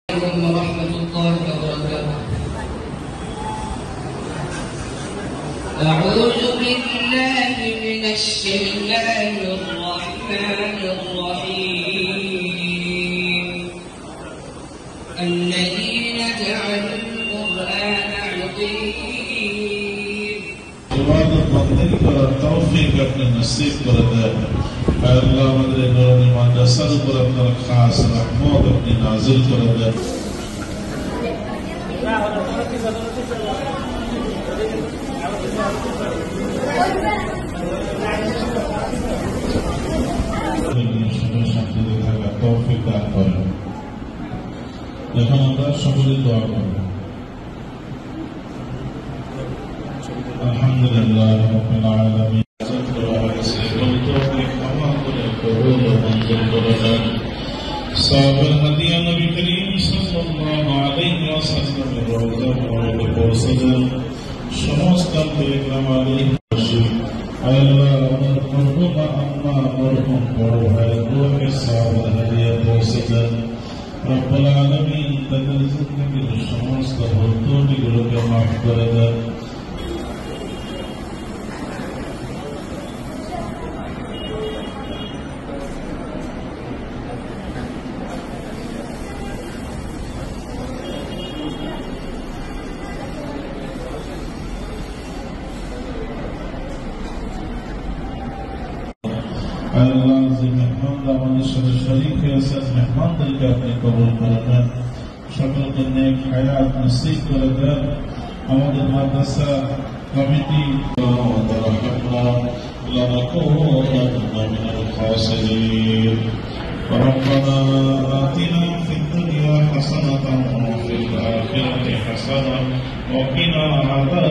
عليكم ورحمة الله وبركاته. أعوذ بالله من الشيطان الرحمن الرحيم. الذين جعلوا القرآن عظيم. ইবাদত বন্দেগী করার তৌফিক আপনি নসিব করে দেন। আল্লাহ আমাদের নূরানী মাদ্রাসার উপর আপনার খাস রহমত আপনি নাযিল করে দেন। শান্তিতে থাকার তৌফিক দান করেন। এখন আমরা সকলে দোয়া করব। আলহামদুলিল্লাহ রাব্বিল আলামিন। সাহাবায়ে হাদিয়া নবী করিম সাল্লাল্লাহু আলাইহি ওয়াসাল্লামের রওজা মুবারকে পৌঁছে দেন। সমস্ত পেগম্বর আলাইহিস আল্লাহ আমার মরহুমা আম্মা মরহুম বড় ভাই রূহে সাহাবায়ে হাদিয়া পৌঁছে দেন। রব্বুল আলামিন তাদের জিন্দেগীর সমস্ত ভুল ত্রুটিগুলোকে মাফ করে দেন। আল্লাহ যে মেহমানরা আমাদের সাথে শরীক হয়েছেন, মেহমানদেরকে আপনি কবুল করে নেন, সকলকে নেক হায়াত নসিব করে দেন। আমাদের মাদ্রাসা কমিটি ربنا آتنا في الدنيا حسنة وفي الآخرة حسنة وقنا عذاب